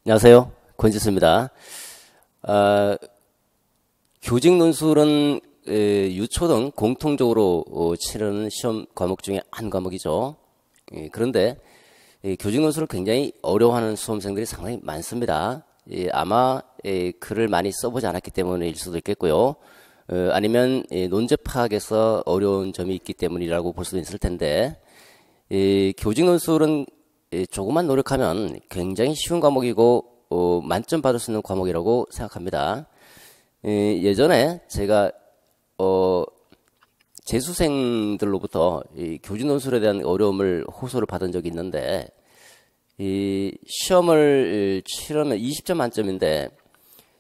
안녕하세요. 권지수입니다. 교직 논술은 유초등 공통적으로 치르는 시험 과목 중에 한 과목이죠. 그런데 교직 논술을 굉장히 어려워하는 수험생들이 상당히 많습니다. 아마 글을 많이 써보지 않았기 때문일 수도 있겠고요. 아니면 논제 파악에서 어려운 점이 있기 때문이라고 볼 수도 있을 텐데, 교직 논술은 조금만 노력하면 굉장히 쉬운 과목이고 만점 받을 수 있는 과목이라고 생각합니다. 예전에 제가 재수생들로부터 이 교직 논술에 대한 어려움을 호소를 받은 적이 있는데, 이 시험을 치르면 20점 만점인데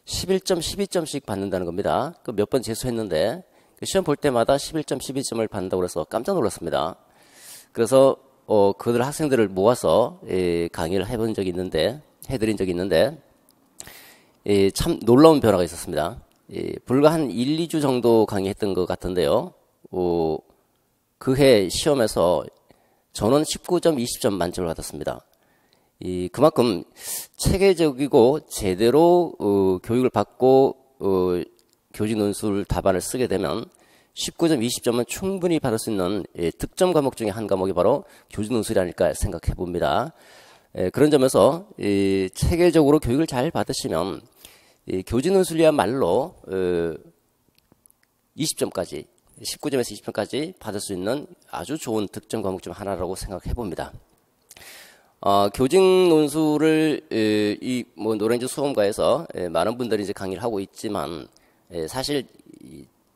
11점, 12점씩 받는다는 겁니다. 그 몇 번 재수했는데 시험 볼 때마다 11점, 12점을 받는다고 해서 깜짝 놀랐습니다. 그래서 그들 학생들을 모아서 강의를 해본 적이 있는데, 해드린 적이 있는데, 참 놀라운 변화가 있었습니다. 불과 한 1, 2주 정도 강의했던 것 같은데요. 그해 시험에서 저는 19점, 20점 만점을 받았습니다. 그만큼 체계적이고 제대로 교육을 받고 교직 논술 답안을 쓰게 되면 19점, 20점은 충분히 받을 수 있는 득점 과목 중에 한 과목이 바로 교직 논술이 아닐까 생각해 봅니다. 그런 점에서 체계적으로 교육을 잘 받으시면 교직 논술이야말로 20점까지, 19점에서 20점까지 받을 수 있는 아주 좋은 득점 과목 중 하나라고 생각해 봅니다. 교직 논술을 노량진 수험가에서 많은 분들이 이제 강의를 하고 있지만, 사실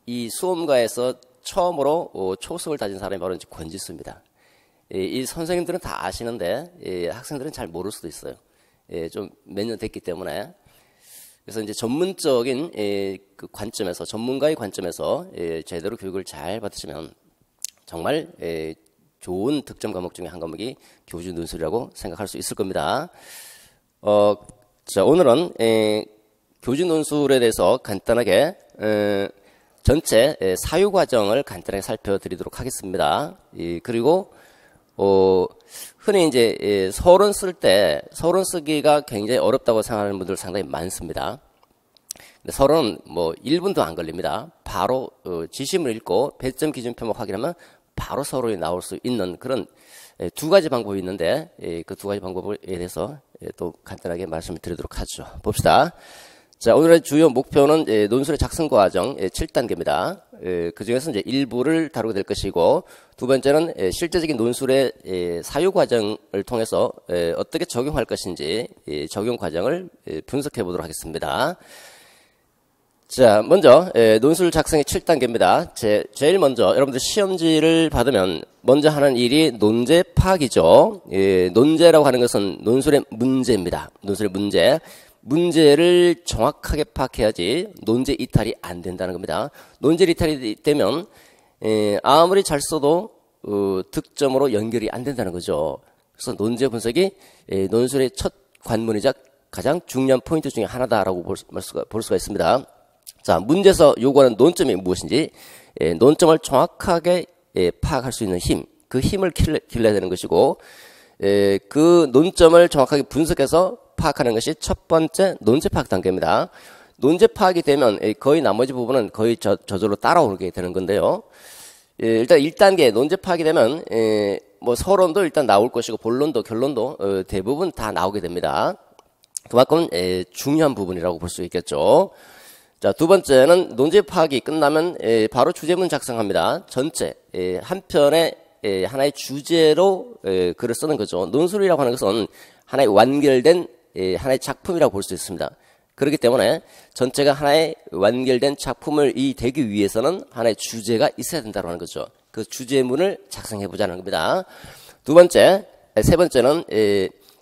이 수험가에서 처음으로 초석을 다진 사람이 바로 이제 권지수입니다. 이 선생님들은 다 아시는데 학생들은 잘 모를 수도 있어요. 좀 몇 년 됐기 때문에. 그래서 이제 전문적인 그 관점에서, 전문가의 관점에서 제대로 교육을 잘 받으시면 정말 좋은 득점 과목 중에 한 과목이 교직 논술이라고 생각할 수 있을 겁니다. 자, 오늘은 교직 논술에 대해서 간단하게 전체 사유 과정을 간단하게 살펴드리도록 하겠습니다. 그리고 흔히 이제 서론 쓸 때 서론 쓰기가 굉장히 어렵다고 생각하는 분들 상당히 많습니다. 근데 서론은 뭐 1분도 안 걸립니다. 바로 지시문을 읽고 배점 기준 표목 확인하면 바로 서론이 나올 수 있는 그런 두 가지 방법이 있는데, 그 두 가지 방법에 대해서 또 간단하게 말씀을 드리도록 하죠. 봅시다. 자, 오늘의 주요 목표는 논술의 작성 과정 7단계입니다. 그 중에서 이제 일부를 다루게 될 것이고, 두 번째는 실제적인 논술의 사유 과정을 통해서 어떻게 적용할 것인지 적용 과정을 분석해 보도록 하겠습니다. 자, 먼저 논술 작성의 7단계입니다. 제일 먼저 여러분들 시험지를 받으면 먼저 하는 일이 논제 파악이죠. 논제라고 하는 것은 논술의 문제입니다. 논술의 문제. 문제를 정확하게 파악해야지 논제 이탈이 안 된다는 겁니다. 논제 이탈이 되면 아무리 잘 써도 득점으로 연결이 안 된다는 거죠. 그래서 논제 분석이 논술의 첫 관문이자 가장 중요한 포인트 중에 하나다라고 볼 수가 있습니다. 자, 문제에서 요구하는 논점이 무엇인지, 논점을 정확하게 파악할 수 있는 힘, 그 힘을 길러야 되는 것이고, 그 논점을 정확하게 분석해서 파악하는 것이 첫 번째 논제 파악 단계입니다. 논제 파악이 되면 거의 나머지 부분은 거의 저절로 따라오게 되는 건데요. 일단 1단계 논제 파악이 되면 뭐 서론도 일단 나올 것이고 본론도 결론도 대부분 다 나오게 됩니다. 그만큼 중요한 부분이라고 볼 수 있겠죠. 자, 두 번째는 논제 파악이 끝나면 바로 주제문 작성합니다. 전체 한 편의 하나의 주제로 글을 쓰는 거죠. 논술이라고 하는 것은 하나의 완결된 하나의 작품이라고 볼 수 있습니다. 그렇기 때문에 전체가 하나의 완결된 작품을 되기 위해서는 하나의 주제가 있어야 된다고 하는 거죠. 그 주제문을 작성해 보자는 겁니다. 세 번째는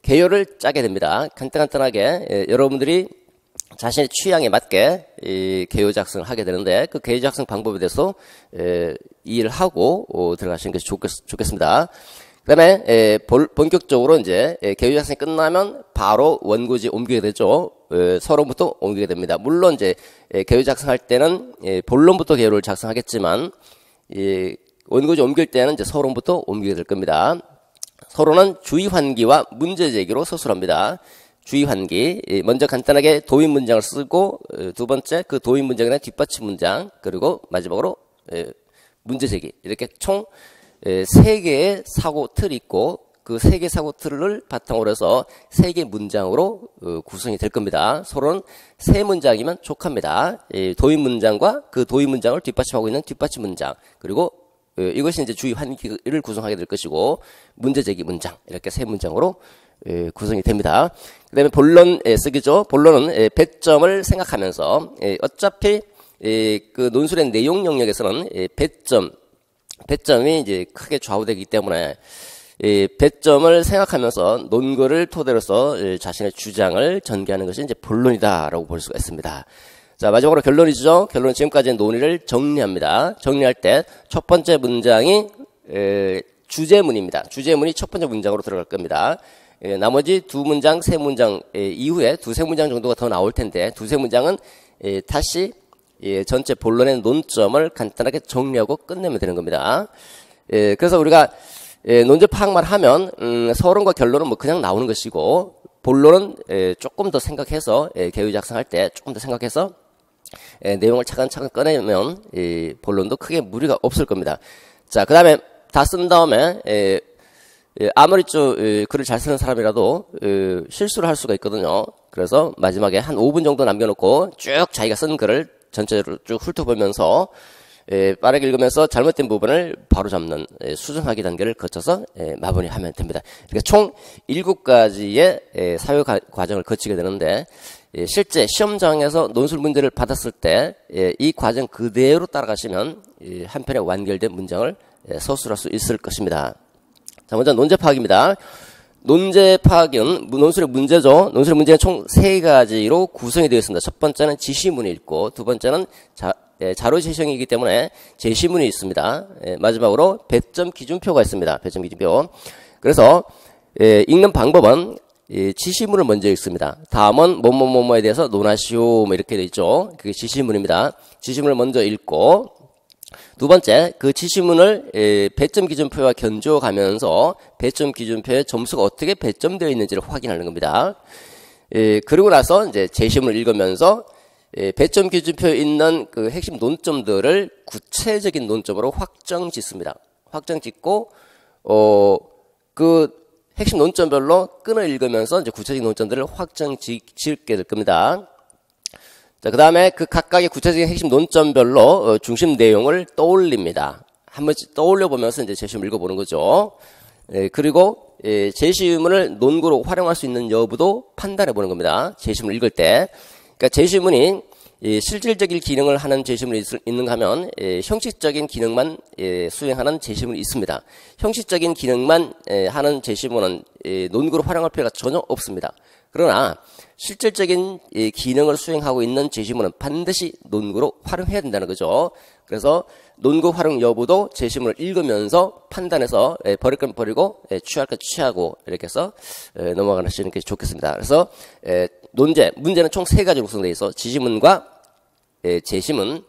개요를 짜게 됩니다. 간단하게 여러분들이 자신의 취향에 맞게 개요 작성을 하게 되는데, 그 개요 작성 방법에 대해서 이해를 하고 들어가시는 것이 좋겠습니다. 그 다음에 본격적으로 이제 개요 작성이 끝나면 바로 원고지 옮기게 되죠. 서론부터 옮기게 됩니다. 물론 이제 개요 작성할 때는 본론부터 개요를 작성하겠지만, 원고지 옮길 때는 이제 서론부터 옮기게 될 겁니다. 서론은 주의 환기와 문제 제기로 서술합니다. 주의 환기. 먼저 간단하게 도입 문장을 쓰고 두 번째 그 도입 문장에 대한 뒷받침 문장 그리고 마지막으로 문제 제기. 이렇게 총 3개의 사고 틀이 있고 그 3개 사고 틀을 바탕으로 해서 3개 문장으로 구성이 될 겁니다. 서로는 3문장이면 족합니다. 도입 문장과 그 도입 문장을 뒷받침하고 있는 뒷받침 문장 그리고 이것이 이제 주의 환기를 구성하게 될 것이고 문제 제기 문장 이렇게 3문장으로 구성이 됩니다. 그 다음에 본론 쓰기죠. 본론은 배점을 생각하면서 어차피 그 논술의 내용 영역에서는 배점이 이제 크게 좌우되기 때문에 배점을 생각하면서 논거를 토대로서 자신의 주장을 전개하는 것이 이제 본론이다라고 볼 수가 있습니다. 자, 마지막으로 결론이죠. 결론은 지금까지의 논의를 정리합니다. 정리할 때 첫 번째 문장이 주제문입니다. 주제문이 첫 번째 문장으로 들어갈 겁니다. 나머지 두 문장, 세 문장 이후에 두세 문장 정도가 더 나올 텐데 두세 문장은 다시 전체 본론의 논점을 간단하게 정리하고 끝내면 되는 겁니다. 그래서 우리가 논제 파악만 하면 서론과 결론은 뭐 그냥 나오는 것이고 본론은 조금 더 생각해서 개요 작성할 때 조금 더 생각해서 내용을 차근차근 꺼내면 본론도 크게 무리가 없을 겁니다. 자, 그 다음에 다 쓴 다음에 아무리 좀 글을 잘 쓰는 사람이라도 실수를 할 수가 있거든요. 그래서 마지막에 한 5분 정도 남겨놓고 쭉 자기가 쓴 글을 전체로 쭉 훑어보면서 빠르게 읽으면서 잘못된 부분을 바로잡는 수정하기 단계를 거쳐서 마무리하면 됩니다. 그러니까 총 7가지의 사유 과정을 거치게 되는데 실제 시험장에서 논술 문제를 받았을 때 이 과정 그대로 따라가시면 한편에 완결된 문장을 서술할 수 있을 것입니다. 자, 먼저 논제 파악입니다. 논제 파악은 논술의 문제죠. 논술의 문제는 총 3가지로 구성이 되어 있습니다. 첫 번째는 지시문이 있고 두 번째는 자료 제시형이기 때문에 제시문이 있습니다. 마지막으로 배점 기준표가 있습니다. 배점 기준표. 그래서 읽는 방법은 지시문을 먼저 읽습니다. 다음은 뭐뭐뭐뭐에 대해서 논하시오 뭐 이렇게 되어 있죠. 그게 지시문입니다. 지시문을 먼저 읽고 두 번째 그 지시문을 배점 기준표와 견주어가면서 배점 기준표의 점수가 어떻게 배점되어 있는지를 확인하는 겁니다. 그리고 나서 이제 제시문을 읽으면서 배점 기준표에 있는 그 핵심 논점들을 구체적인 논점으로 확정 짓습니다. 확정 짓고 그 핵심 논점별로 끊어 읽으면서 이제 구체적인 논점들을 확정 짓게 될 겁니다. 자, 그 다음에 그 각각의 구체적인 핵심 논점별로 중심 내용을 떠올립니다. 한 번씩 떠올려 보면서 이제 제시문 읽어보는 거죠. 그리고 제시문을 논구로 활용할 수 있는 여부도 판단해 보는 겁니다. 제시문을 읽을 때. 그러니까 제시문이 실질적인 기능을 하는 제시문이 있는가 하면 형식적인 기능만 수행하는 제시문이 있습니다. 형식적인 기능만 하는 제시문은 논구로 활용할 필요가 전혀 없습니다. 그러나 실질적인 기능을 수행하고 있는 제시문은 반드시 논구로 활용해야 된다는 거죠. 그래서 논구 활용 여부도 제시문을 읽으면서 판단해서 버릴 건 버리고 취할 건 취하고 이렇게 해서 넘어가시는 게 좋겠습니다. 그래서 문제는 총 3가지로 구성되어 있어 지시문과 제시문,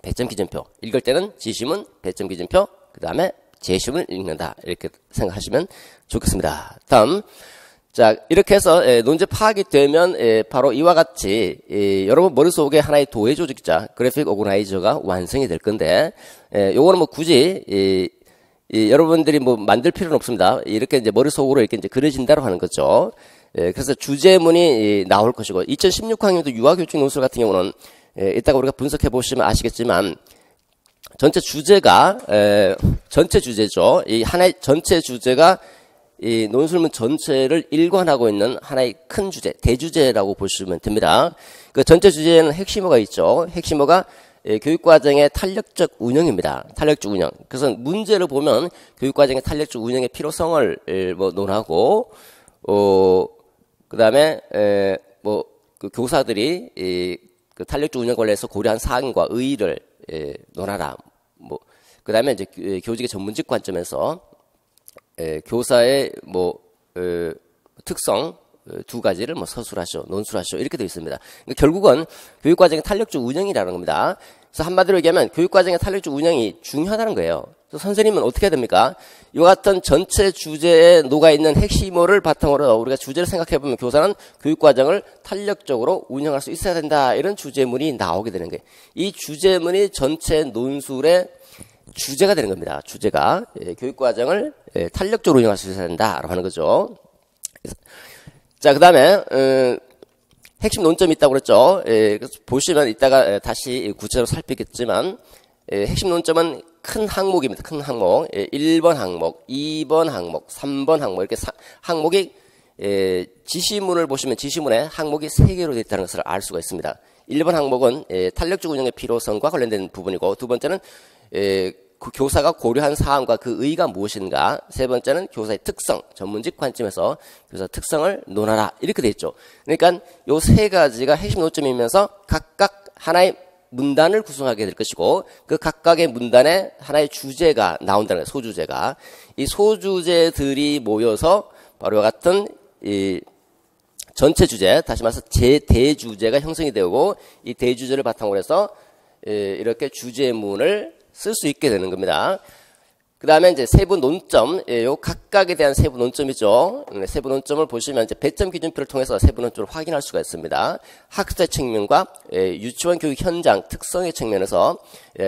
배점 기준표. 읽을 때는 지시문, 배점 기준표, 그 다음에 제시문을 읽는다. 이렇게 생각하시면 좋겠습니다. 다음. 자, 이렇게 해서 논제 파악이 되면 바로 이와 같이 여러분 머릿속에 하나의 도해 조직자, 그래픽 오거나이저가 완성이 될 건데 요거는 뭐 굳이 여러분들이 뭐 만들 필요는 없습니다. 이렇게 이제 머릿속으로 이렇게 이제 그려진다고 하는 거죠. 그래서 주제문이 나올 것이고 2016학년도 유아교육 논술 같은 경우는 이따가 우리가 분석해 보시면 아시겠지만 전체 주제가 전체 주제죠. 이 하나의 전체 주제가 이 논술문 전체를 일관하고 있는 하나의 큰 주제, 대주제라고 보시면 됩니다. 그 전체 주제에는 핵심어가 있죠. 핵심어가 교육과정의 탄력적 운영입니다. 탄력적 운영. 그래서 문제를 보면 교육과정의 탄력적 운영의 필요성을 뭐 논하고, 그 다음에, 그 교사들이 그 탄력적 운영 관련해서 고려한 사항과 의의를 논하라. 그 다음에 이제 교직의 전문직 관점에서 교사의 특성 2가지를 서술하시오, 논술하시오 이렇게 되어 있습니다. 그러니까 결국은 교육과정의 탄력적 운영이라는 겁니다. 그래서 한마디로 얘기하면 교육과정의 탄력적 운영이 중요하다는 거예요. 또 선생님은 어떻게 해야 됩니까? 이와 같은 전체 주제에 녹아있는 핵심어를 바탕으로 우리가 주제를 생각해보면 교사는 교육과정을 탄력적으로 운영할 수 있어야 된다. 이런 주제문이 나오게 되는 거예요. 이 주제문이 전체 논술의 주제가 되는 겁니다. 주제가 교육과정을 탄력적으로 운영할 수 있어야 된다라고 하는 거죠. 자, 그 다음에 핵심 논점이 있다고 그랬죠. 그래서 보시면 이따가 다시 구체적으로 살피겠지만 핵심 논점은 큰 항목입니다. 큰 항목. 1번 항목, 2번 항목, 3번 항목 이렇게 항목이 지시문을 보시면 지시문에 항목이 3개로 되어 있다는 것을 알 수가 있습니다. 1번 항목은 탄력적 운영의 필요성과 관련된 부분이고 두 번째는 그 교사가 고려한 사항과 그 의의가 무엇인가. 세 번째는 교사의 특성, 전문직 관점에서 교사 특성을 논하라. 이렇게 돼 있죠. 그러니까 요 세 가지가 핵심 논점이면서 각각 하나의 문단을 구성하게 될 것이고 그 각각의 문단에 하나의 주제가 나온다는 거예요. 소주제가. 이 소주제들이 모여서 바로 같은 이 전체 주제, 다시 말해서 대주제가 형성이 되고 이 대주제를 바탕으로 해서 이렇게 주제문을 쓸 수 있게 되는 겁니다. 그 다음에 이제 세부 논점, 요 각각에 대한 세부 논점이죠. 세부 논점을 보시면 이제 배점 기준표를 통해서 세부 논점을 확인할 수가 있습니다. 학습자 측면과 유치원 교육 현장 특성의 측면에서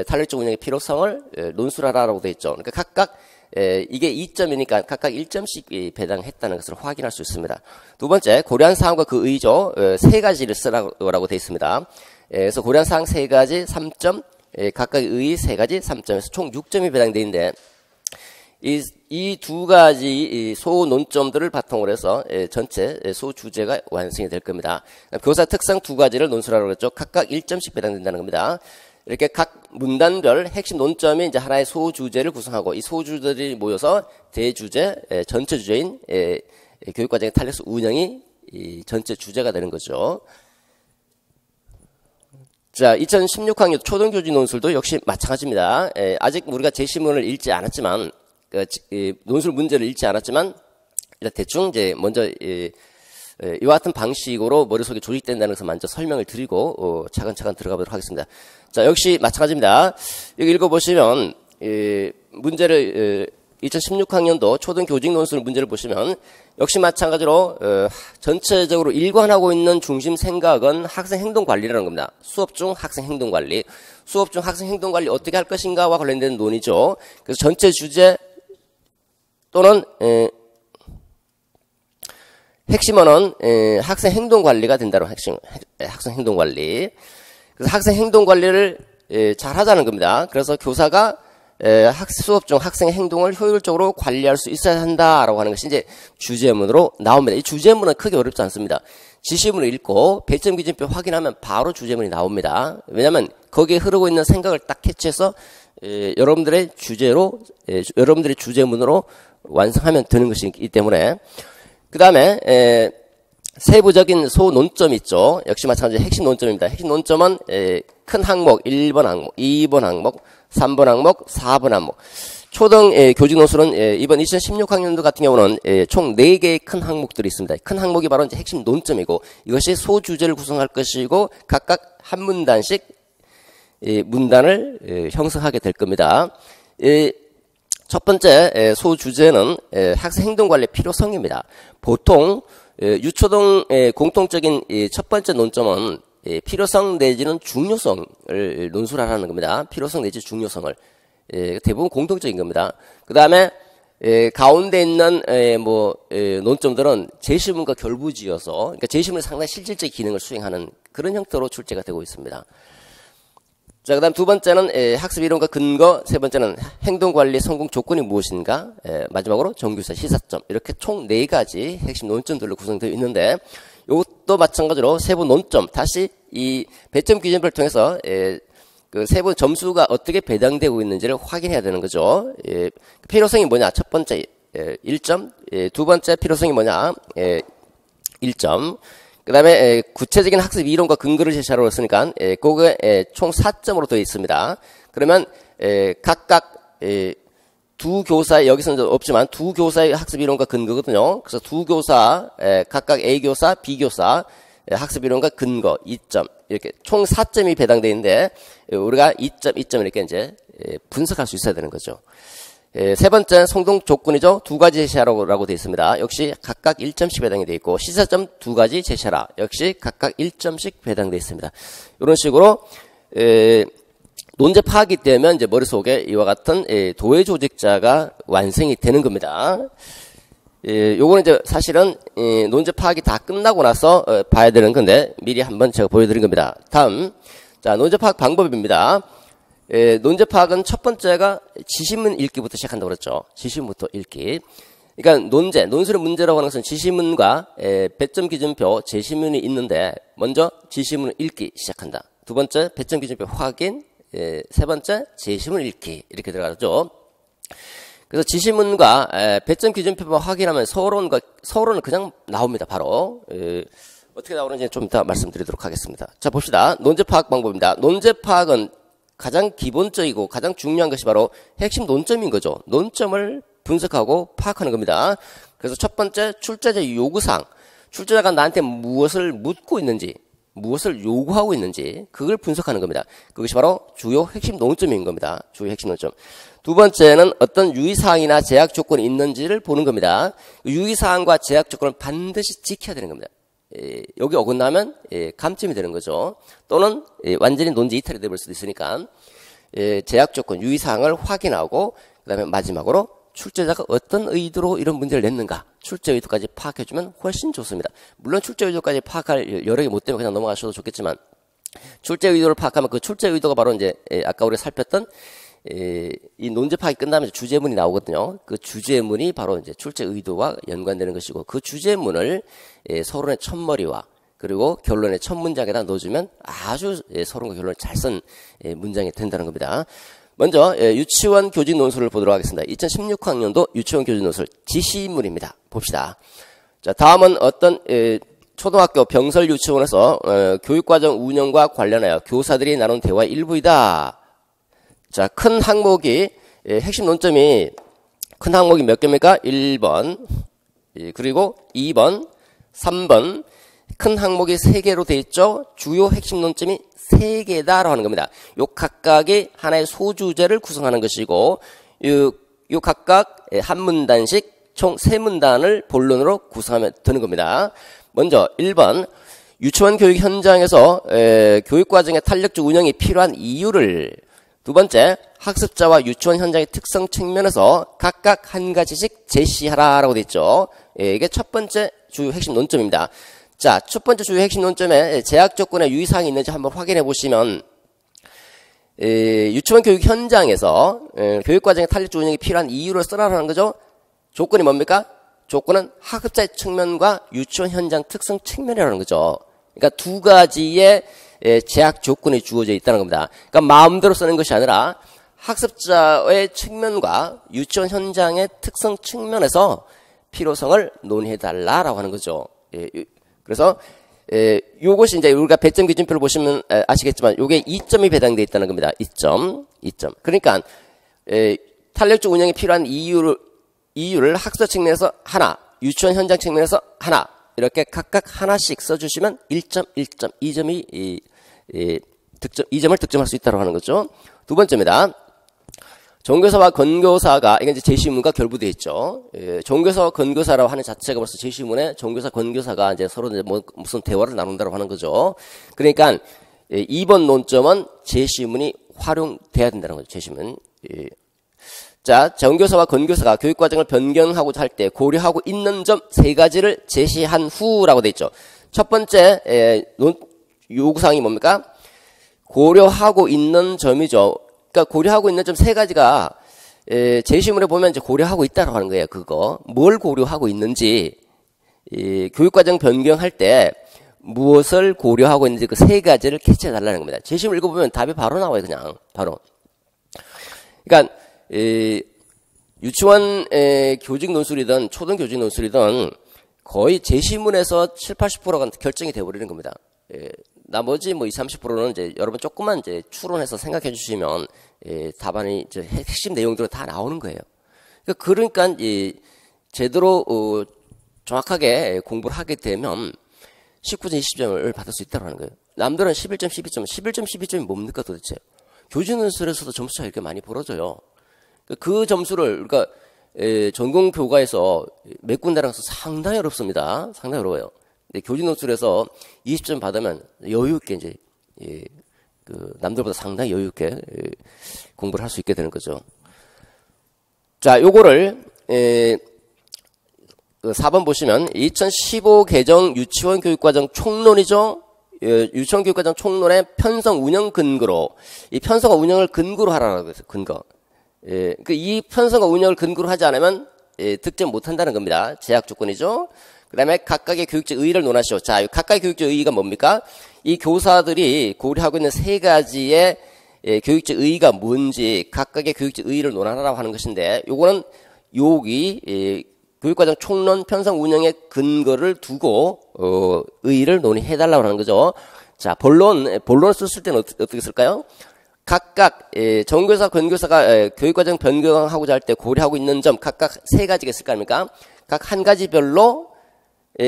탄력적 운영의 필요성을 논술하라라고 되어 있죠. 그러니까 각각 이게 2점이니까 각각 1점씩 배당했다는 것을 확인할 수 있습니다. 두 번째, 고려한 사항과 그 의의죠. 세 가지를 쓰라고 되어 있습니다. 그래서 고려한 사항 3가지 3점, 각각의 의의 3가지 3점에서 총 6점이 배당되어 있는데 이 두 가지 소 논점들을 바탕으로 해서 전체 소 주제가 완성이 될 겁니다. 교사 특성 2가지를 논술하라고 했죠. 각각 1점씩 배당된다는 겁니다. 이렇게 각 문단별 핵심 논점이 이제 하나의 소 주제를 구성하고 이 소 주제들이 모여서 대주제, 전체 주제인 교육과정의 탄력적 운영이 전체 주제가 되는 거죠. 자, 2016학년 초등교직 논술도 역시 마찬가지입니다. 아직 우리가 제시문을 읽지 않았지만, 논술 문제를 읽지 않았지만, 일단 대충 이제 먼저 이와 같은 방식으로 머릿속에 조직된다는 것을 먼저 설명을 드리고 차근차근 들어가 보도록 하겠습니다. 자, 역시 마찬가지입니다. 여기 읽어보시면 문제를 2016학년도 초등교직 논술 문제를 보시면 역시 마찬가지로 전체적으로 일관하고 있는 중심 생각은 학생 행동 관리라는 겁니다. 수업 중 학생 행동 관리. 수업 중 학생 행동 관리 어떻게 할 것인가와 관련된 논의죠. 그래서 전체 주제 또는 핵심어는 학생 행동 관리가 된다로 학생 행동 관리. 그래서 학생 행동 관리를 잘 하자는 겁니다. 그래서 교사가 수업 중 학생의 행동을 효율적으로 관리할 수 있어야 한다라고 하는 것이 이제 주제문으로 나옵니다. 이 주제문은 크게 어렵지 않습니다. 지시문을 읽고 배점 기준표 확인하면 바로 주제문이 나옵니다. 왜냐하면 거기에 흐르고 있는 생각을 딱 캐치해서 여러분들의 주제문으로 완성하면 되는 것이기 때문에 그 다음에 세부적인 소 논점이 있죠. 역시 마찬가지 핵심 논점입니다. 핵심 논점은 큰 항목 1번 항목, 2번 항목, 3번 항목, 4번 항목. 초등 교직 논술은 이번 2016학년도 같은 경우는 총 4개의 큰 항목들이 있습니다. 큰 항목이 바로 이제 핵심 논점이고 이것이 소주제를 구성할 것이고 각각 한 문단씩 문단을 형성하게 될 겁니다. 첫 번째 소주제는 학생 행동관리 필요성입니다. 보통 유초등 공통적인 첫 번째 논점은 필요성 내지는 중요성을 논술하라는 겁니다. 필요성 내지 중요성을 대부분 공통적인 겁니다. 그 다음에 가운데 있는 논점들은 제시문과 결부지어서 그러니까 제시문이 상당히 실질적 기능을 수행하는 그런 형태로 출제가 되고 있습니다. 자, 그 다음 두 번째는 학습 이론과 근거, 세 번째는 행동관리 성공 조건이 무엇인가, 마지막으로 정규사 시사점 이렇게 총 4가지 핵심 논점들로 구성되어 있는데 이것도 마찬가지로 세부 논점 다시 이 배점 기준표를 통해서 그 세부 점수가 어떻게 배당되고 있는지를 확인해야 되는 거죠. 필요성이 뭐냐? 첫 번째 1점, 두 번째 필요성이 뭐냐? 1점. 그 다음에 구체적인 학습 이론과 근거를 제시하라고 했으니까 그거에 총 4점으로 되어 있습니다. 그러면 각각 두 교사, 여기서는 없지만 두 교사의 학습 이론과 근거거든요. 그래서 두 교사, 각각 A 교사, B 교사 학습 이론과 근거 2점 이렇게 총 4점이 배당되어 있는데 우리가 2점, 2점 이렇게 이제 분석할 수 있어야 되는 거죠. 세 번째 성동 조건이죠. 두 가지 제시하라고 되어 있습니다. 역시 각각 1점씩 배당이 되어 있고 시사점 두 가지 제시하라. 역시 각각 1점씩 배당되어 있습니다. 이런 식으로 논제 파악이 되면 이제 머릿속에 이와 같은 도해 조직자가 완성이 되는 겁니다. 요거는 이제 사실은 논제 파악이 다 끝나고 나서 봐야 되는 건데 미리 한번 제가 보여드린 겁니다. 다음 자 논제 파악 방법입니다. 논제 파악은 첫 번째가 지시문 읽기부터 시작한다고 그랬죠. 지시문부터 읽기. 그러니까 논술의 문제라고 하는 것은 지시문과 배점 기준표, 제시문이 있는데 먼저 지시문을 읽기 시작한다. 두 번째 배점 기준표 확인, 세 번째 제시문 읽기 이렇게 들어가죠. 그래서 지시문과 배점 기준표만 확인하면 서론은 그냥 나옵니다. 바로 어떻게 나오는지 좀 이따 말씀드리도록 하겠습니다. 자 봅시다. 논제 파악 방법입니다. 논제 파악은 가장 기본적이고 가장 중요한 것이 바로 핵심 논점인 거죠. 논점을 분석하고 파악하는 겁니다. 그래서 첫 번째 출제자 요구사항, 출제자가 나한테 무엇을 묻고 있는지, 무엇을 요구하고 있는지 그걸 분석하는 겁니다. 그것이 바로 주요 핵심 논점인 겁니다. 주요 핵심 논점. 두 번째는 어떤 유의사항이나 제약 조건이 있는지를 보는 겁니다. 유의사항과 제약 조건을 반드시 지켜야 되는 겁니다. 여기 어긋나면 감점이 되는 거죠. 또는 완전히 논지 이탈이 되볼 수도 있으니까 제약 조건, 유의사항을 확인하고 그 다음에 마지막으로 출제자가 어떤 의도로 이런 문제를 냈는가 출제 의도까지 파악해주면 훨씬 좋습니다. 물론 출제 의도까지 파악할 여력이 못 되면 그냥 넘어가셔도 좋겠지만 출제 의도를 파악하면 그 출제 의도가 바로 이제 아까 우리가 살폈던 이 논제 파악이 끝나면 주제문이 나오거든요. 그 주제문이 바로 이제 출제 의도와 연관되는 것이고 그 주제문을 서론의 첫머리와 그리고 결론의 첫 문장에다 넣어주면 아주 서론과 결론을 잘 쓴 문장이 된다는 겁니다. 먼저 유치원 교직 논술을 보도록 하겠습니다. 2016학년도 유치원 교직 논술 지시문입니다. 봅시다. 자 다음은 어떤 초등학교 병설 유치원에서 교육과정 운영과 관련하여 교사들이 나눈 대화의 일부이다. 자, 큰 항목이 핵심 논점이 큰 항목이 몇 개입니까? 1번 그리고 2번 3번 큰 항목이 3개로 되어 있죠. 주요 핵심 논점이 3개다라고 하는 겁니다. 요 각각이 하나의 소주제를 구성하는 것이고 요 각각 한 문단씩 총 3문단을 본론으로 구성하면 되는 겁니다. 먼저 1번 유치원 교육 현장에서 교육과정의 탄력적 운영이 필요한 이유를 두 번째, 학습자와 유치원 현장의 특성 측면에서 각각 한 가지씩 제시하라라고 되어 있죠. 이게 첫 번째 주요 핵심 논점입니다. 자, 첫 번째 주요 핵심 논점에 제약 조건에 유의사항이 있는지 한번 확인해 보시면 유치원 교육 현장에서 교육과정의 탄력적 운영이 필요한 이유를 쓰라라는 거죠. 조건이 뭡니까? 조건은 학습자의 측면과 유치원 현장 특성 측면이라는 거죠. 그러니까 두 가지의 제약 조건이 주어져 있다는 겁니다. 그러니까 마음대로 쓰는 것이 아니라 학습자의 측면과 유치원 현장의 특성 측면에서 필요성을 논의해달라라고 하는 거죠. 그래서 요것이 이제 우리가 배점 기준표를 보시면 아시겠지만 요게 2점이 배당되어 있다는 겁니다. 2점. 그러니까 탄력적 운영이 필요한 이유를 학습자 측면에서 하나, 유치원 현장 측면에서 하나 이렇게 각각 하나씩 써주시면 1점, 1점, 2점이 2점을 득점할 수 있다고 하는 거죠. 두 번째입니다. 종교사와 건교사가 이게 이제 제시문과 결부되어 있죠. 종교사와 건교사라고 하는 자체가 벌써 제시문에 종교사, 건교사가 이제 서로 이제 무슨 대화를 나눈다고 하는 거죠. 그러니까 2번 논점은 제시문이 활용돼야 된다는 거죠. 제시문. 자, 정교사와 건교사가 교육과정을 변경하고자 할 때 고려하고 있는 점 3가지를 제시한 후라고 되어 있죠. 첫 번째 요구사항이 뭡니까? 고려하고 있는 점이죠. 그러니까 고려하고 있는 점 3가지가 제시문에 보면 이제 고려하고 있다고 하는 거예요. 그거 뭘 고려하고 있는지 교육과정 변경할 때 무엇을 고려하고 있는지 그 3가지를 캐치해 달라는 겁니다. 제시문 읽어보면 답이 바로 나와요. 그냥 바로. 그러니까 유치원 교직 논술이든 초등 교직 논술이든 거의 제시문에서 70-80%가 결정이 되어버리는 겁니다. 나머지 뭐 20-30%는 이제 여러분 조금만 이제 추론해서 생각해 주시면 답안이 이제 핵심 내용들은 다 나오는 거예요. 그러니까 제대로 정확하게 공부를 하게 되면 19점, 20점을 받을 수 있다고 하는 거예요. 남들은 11점, 12점, 11점, 12점이 뭡니까 도대체? 교직논술에서도 점수 차이가 이렇게 많이 벌어져요. 그 점수를, 그러니까, 전공교과에서 메꾼다는 것은 상당히 어렵습니다. 상당히 어려워요. 근데 교직논술에서 20점 받으면 여유있게 이제, 남들보다 상당히 여유있게 공부를 할 수 있게 되는 거죠. 자, 요거를, 4번 보시면 2015 개정 유치원 교육과정 총론이죠. 유치원 교육과정 총론의 편성 운영 근거로 이 편성과 운영을 근거로 하라고 했어요. 근거. 이 편성과 운영을 근거로 하지 않으면 득점 못한다는 겁니다. 제약 조건이죠. 그다음에 각각의 교육적 의의를 논하시오. 자, 각각의 교육적 의의가 뭡니까? 이 교사들이 고려하고 있는 세 가지의 교육적 의의가 뭔지 각각의 교육적 의의를 논하라고 하는 것인데, 요거는 여기 교육과정 총론 편성 운영의 근거를 두고 의의를 논의해달라고 하는 거죠. 자, 본론을 썼을 때는 어떻게 쓸까요? 각각 정교사, 권교사가 교육과정 변경하고자 할 때 고려하고 있는 점 각각 세 가지가 있을 거 아닙니까? 각 한 가지별로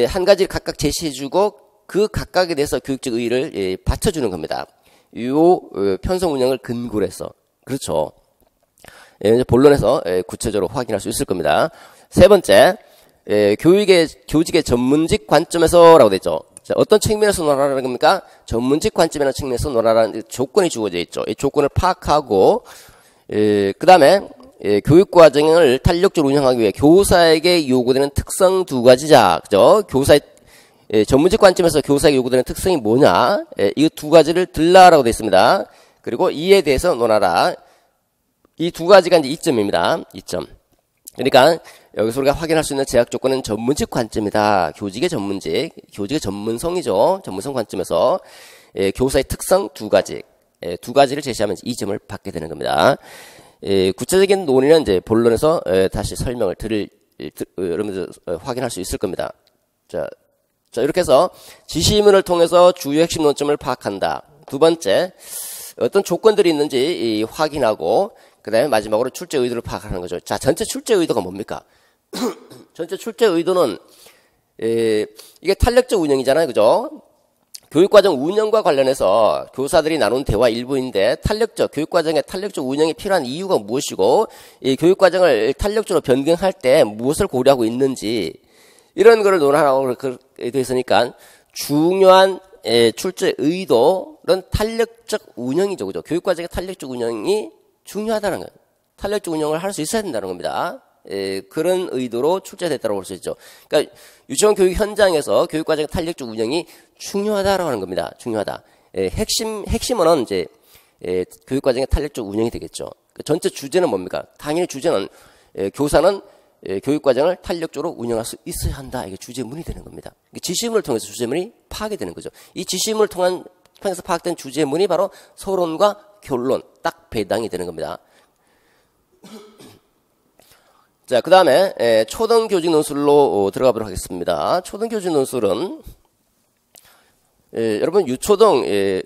한 가지를 각각 제시해주고 그 각각에 대해서 교육적 의의를 받쳐주는 겁니다. 요 편성 운영을 근거로 해서. 그렇죠. 본론에서 구체적으로 확인할 수 있을 겁니다. 세 번째, 교직의 전문직 관점에서라고 되죠. 자, 어떤 측면에서 논하라는 겁니까? 전문직 관점이라는 측면에서 논하라는 조건이 주어져 있죠. 이 조건을 파악하고, 그 다음에, 교육과정을 탄력적으로 운영하기 위해 교사에게 요구되는 특성 두 가지자. 그죠? 교사의, 전문직 관점에서 교사에게 요구되는 특성이 뭐냐? 이 두 가지를 들라라고 되어 있습니다. 그리고 이에 대해서 논하라. 이 두 가지가 이제 이점입니다. 이점. 그러니까 여기서 우리가 확인할 수 있는 제약 조건은 전문직 관점이다. 교직의 전문직, 교직의 전문성이죠. 전문성 관점에서 교사의 특성 두 가지, 두 가지를 제시하면 이 점을 받게 되는 겁니다. 구체적인 논의는 이제 본론에서 다시 설명을 여러분들 확인할 수 있을 겁니다. 자, 이렇게 해서 지시문을 통해서 주요 핵심 논점을 파악한다. 두 번째, 어떤 조건들이 있는지 확인하고 그 다음에 마지막으로 출제 의도를 파악하는 거죠. 자, 전체 출제 의도가 뭡니까? 전체 출제 의도는 이게 탄력적 운영이잖아요. 그죠? 교육과정 운영과 관련해서 교사들이 나눈 대화 일부인데 교육과정의 탄력적 운영이 필요한 이유가 무엇이고 이 교육과정을 탄력적으로 변경할 때 무엇을 고려하고 있는지 이런 거를 논하라고 되어 있으니까 중요한 출제 의도는 탄력적 운영이죠. 그죠? 교육과정의 탄력적 운영이 중요하다는 거예요. 탄력적 운영을 할 수 있어야 된다는 겁니다. 그런 의도로 출제됐다고 볼 수 있죠. 그러니까 유치원 교육 현장에서 교육과정의 탄력적 운영이 중요하다라고 하는 겁니다. 중요하다. 핵심은 이제 교육과정의 탄력적 운영이 되겠죠. 전체 주제는 뭡니까? 당연히 주제는 교사는 교육과정을 탄력적으로 운영할 수 있어야 한다. 이게 주제문이 되는 겁니다. 지시문을 통해서 주제문이 파악이 되는 거죠. 이 지시문을 통해서 파악된 주제문이 바로 서론과 결론, 딱 배당이 되는 겁니다. 자, 그 다음에 초등교직 논술로 들어가 보도록 하겠습니다. 초등교직 논술은 여러분 유초등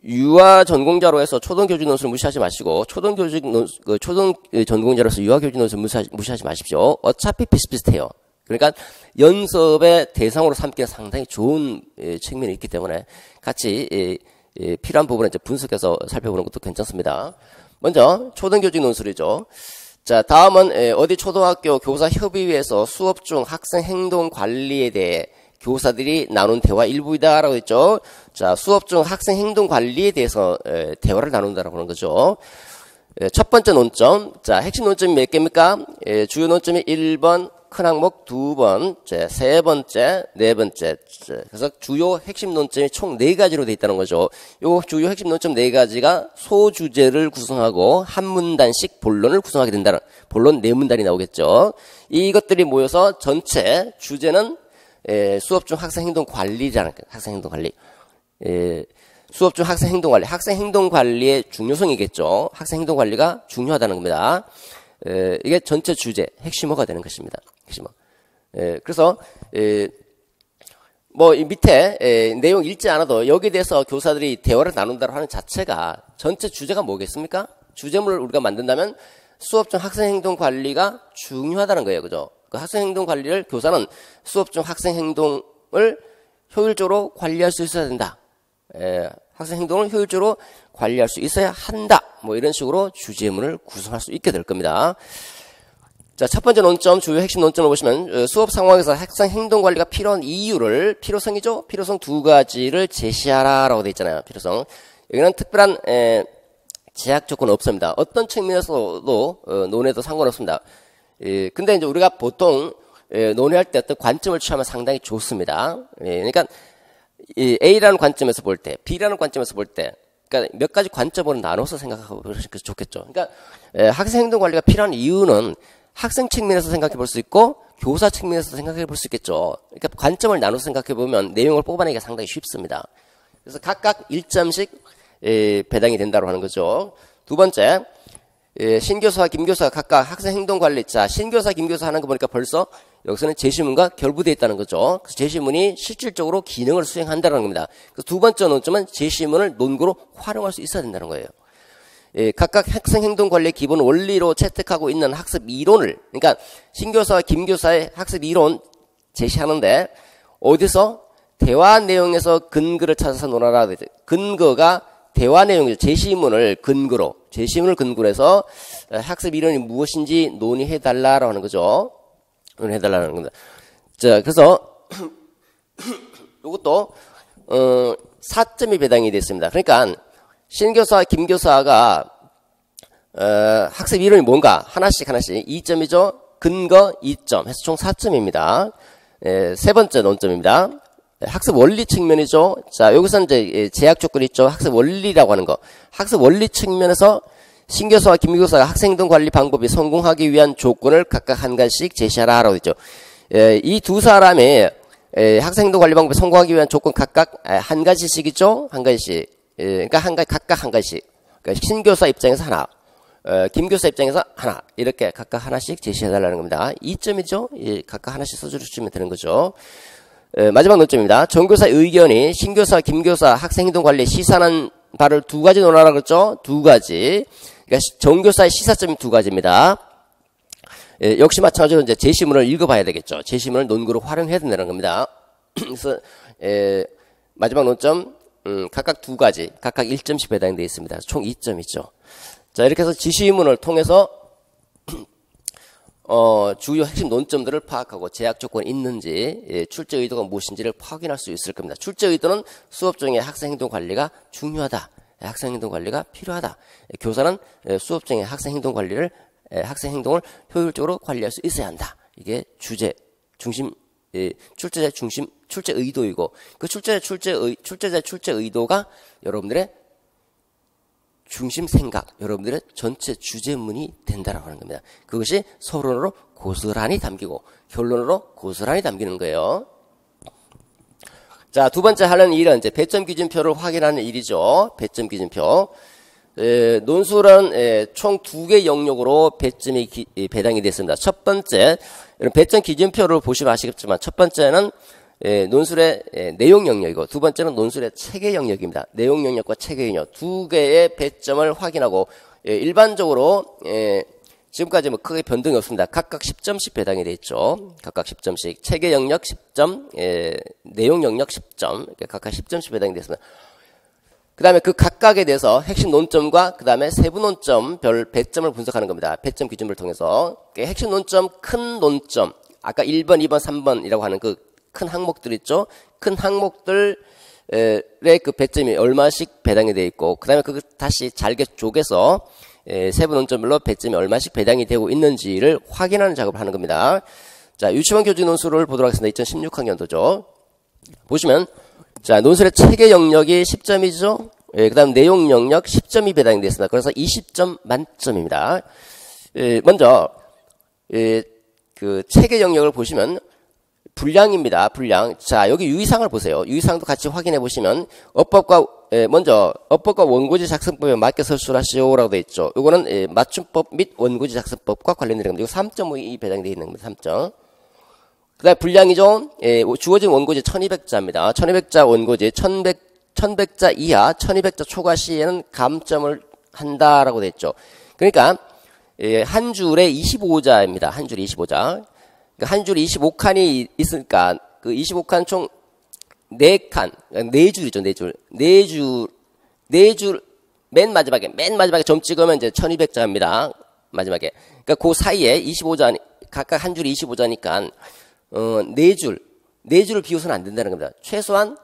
유아 전공자로 해서 초등교직 논술 무시하지 마시고 초등 전공자로 해서 유아 교직 논술 무시하지 마십시오. 어차피 비슷비슷해요. 그러니까 연습의 대상으로 삼기에 상당히 좋은 측면이 있기 때문에 같이 필요한 부분을 이제 분석해서 살펴보는 것도 괜찮습니다. 먼저 초등교직 논술이죠. 자, 다음은 어디 초등학교 교사협의회에서 수업 중 학생 행동 관리에 대해 교사들이 나눈 대화 일부이다라고 했죠. 자, 수업 중 학생 행동 관리에 대해서 대화를 나눈다라고 하는 거죠. 첫 번째 논점. 자, 핵심 논점이 몇 개입니까? 주요 논점이 1번, 큰 항목 2번째, 세 번째, 네 번째. 그래서 주요 핵심 논점이 총 4가지로 되어 있다는 거죠. 요 주요 핵심 논점 4가지가 소주제를 구성하고 한 문단씩 본론을 구성하게 된다는, 본론 4문단이 나오겠죠. 이것들이 모여서 전체 주제는 수업 중 학생 행동 관리라는 거예요. 학생 행동 관리. 수업 중 학생 행동 관리. 학생 행동 관리의 중요성이겠죠. 학생 행동 관리가 중요하다는 겁니다. 이게 전체 주제, 핵심어가 되는 것입니다. 핵심어. 그래서, 이 밑에, 내용 읽지 않아도 여기에 대해서 교사들이 대화를 나눈다고 하는 자체가 전체 주제가 뭐겠습니까? 주제물을 우리가 만든다면 수업 중 학생 행동 관리가 중요하다는 거예요. 그죠? 그 학생 행동 관리를 교사는 수업 중 학생 행동을 효율적으로 관리할 수 있어야 된다. 학생 행동을 효율적으로 관리할 수 있어야 한다. 뭐 이런 식으로 주제문을 구성할 수 있게 될 겁니다. 자, 첫 번째 논점, 주요 핵심 논점을 보시면 수업 상황에서 학생 행동 관리가 필요한 이유를 필요성이죠. 필요성 두 가지를 제시하라라고 되어 있잖아요. 필요성. 여기는 특별한 제약 조건 없습니다. 어떤 측면에서도 논해도 상관없습니다. 근데 이제 우리가 보통 논의할 때 어떤 관점을 취하면 상당히 좋습니다. 그러니까 A라는 관점에서 볼 때, B라는 관점에서 볼 때, 그러니까 몇 가지 관점으로 나눠서 생각하고 그러시면 좋겠죠. 그러니까 학생 행동 관리가 필요한 이유는 학생 측면에서 생각해 볼 수 있고 교사 측면에서 생각해 볼 수 있겠죠. 그러니까 관점을 나눠서 생각해 보면 내용을 뽑아내기가 상당히 쉽습니다. 그래서 각각 1점씩 배당이 된다고 하는 거죠. 두 번째, 신교사와 김교사가 각각 학생 행동 관리. 자, 신교사, 김교사 하는 거 보니까 벌써 여기서는 제시문과 결부되어 있다는 거죠. 그래서 제시문이 실질적으로 기능을 수행한다는 겁니다. 그래서 두 번째 논점은 제시문을 논구로 활용할 수 있어야 된다는 거예요. 각각 학생 행동 관리의 기본 원리로 채택하고 있는 학습 이론을, 그러니까 신교사와 김교사의 학습 이론 제시하는데 어디서 대화 내용에서 근거를 찾아서 논하라. 근거가 대화 내용이죠. 제시문을 근거로 해서 학습 이론이 무엇인지 논의해달라라고 하는 거죠. 논의해달라는 겁니다. 자, 그래서 이것도 4점이 배당이 됐습니다. 그러니까 신교사와 김교사가 학습 이론이 뭔가 하나씩 2점이죠. 근거 2점 해서 총 4점입니다. 세 번째 논점입니다. 학습 원리 측면이죠. 자, 여기서 이제 제약 조건이 있죠. 학습 원리라고 하는 거. 학습 원리 측면에서 신교사와 김교사가 학생 행동 관리 방법이 성공하기 위한 조건을 각각 한 가지씩 제시하라라고 했죠. 이 두 사람의 학생 행동 관리 방법이 성공하기 위한 조건 각각 한 가지씩이죠. 한 가지씩. 그러니까 각각 한 가지씩. 그러니까 신교사 입장에서 하나, 김교사 입장에서 하나, 이렇게 각각 하나씩 제시해달라는 겁니다. 2점이죠. 각각 하나씩 써주시면 되는 거죠. 마지막 논점입니다. 정교사의 의견이 신교사, 김교사 학생 행동 관리에 시사하는 바를 두 가지 논하라 그랬죠. 두 가지. 그러니까 정교사의 시사점이 두 가지입니다. 역시 마찬가지로 이제 제시문을 읽어봐야 되겠죠. 제시문을 논구로 활용해야 된다는 겁니다. 그래서 마지막 논점 각각 두 가지, 각각 1점씩 배당되어 있습니다. 총 2점이죠. 자, 이렇게 해서 지시문을 통해서 주요 핵심 논점들을 파악하고 제약 조건이 있는지, 출제 의도가 무엇인지를 확인할 수 있을 겁니다. 출제 의도는 수업 중에 학생 행동 관리가 중요하다. 학생 행동 관리가 필요하다. 교사는 수업 중에 학생 행동 관리를, 학생 행동을 효율적으로 관리할 수 있어야 한다. 이게 주제 중심, 출제자 중심, 출제 의도이고, 그 출제 의도가 여러분들의 중심 생각, 여러분들의 전체 주제문이 된다라고 하는 겁니다. 그것이 서론으로 고스란히 담기고 결론으로 고스란히 담기는 거예요. 자, 두 번째 하는 일은 이제 배점 기준표를 확인하는 일이죠. 배점 기준표. 논술은 총 2개 영역으로 배점이 배당이 됐습니다. 첫 번째, 배점 기준표를 보시면 아시겠지만 첫 번째는 논술의 내용 영역이고 두 번째는 논술의 체계 영역입니다. 내용 영역과 체계 영역 두 개의 배점을 확인하고 일반적으로 지금까지 뭐 크게 변동이 없습니다. 각각 10점씩 배당이 되어 있죠. 각각 10점씩 체계 영역 10점, 내용 영역 10점 이렇게 각각 10점씩 배당이 됐습니다. 그 다음에 그 각각에 대해서 핵심 논점과 그 다음에 세부 논점 별 배점을 분석하는 겁니다. 배점 기준을 통해서 핵심 논점, 큰 논점 아까 1번, 2번, 3번이라고 하는 그 큰 항목들 있죠. 큰 항목들의 그 배점이 얼마씩 배당이 되어 있고 그 다음에 그걸 다시 잘게 쪼개서 세부 논점별로 배점이 얼마씩 배당이 되고 있는지를 확인하는 작업을 하는 겁니다. 자, 유치원 교직 논술을 보도록 하겠습니다. 2016학년도죠. 보시면 자, 논술의 체계 영역이 10점이죠. 그 다음 내용 영역 10점이 배당이 됐습니다. 그래서 20점 만점입니다. 먼저 그 체계 영역을 보시면 분량입니다. 분량. 자, 여기 유의사항을 보세요. 유의사항도 같이 확인해 보시면 먼저 어법과 원고지 작성법에 맞게 설술하시오라고 되어 있죠. 이거는 맞춤법 및 원고지 작성법과 관련된 겁니다. 이거 3.5이 배당되어 있는 겁니다. 3점. 그 다음에 분량이죠. 주어진 원고지 1200자입니다. 1200자 원고지 1100자 이하 1200자 초과 시에는 감점을 한다라고 되어 있죠. 그러니까 한 줄에 25자입니다. 한 줄에 25자. 한 줄에 25칸이 있으니까 그 25칸 총 네 줄이죠, 네 줄. 네 줄, 맨 마지막에 점 찍으면 이제 1200자입니다. 마지막에. 그러니까 그 사이에 25자, 각각 한 줄이 25자니까, 네 줄을 비워서는 안 된다는 겁니다. 최소한,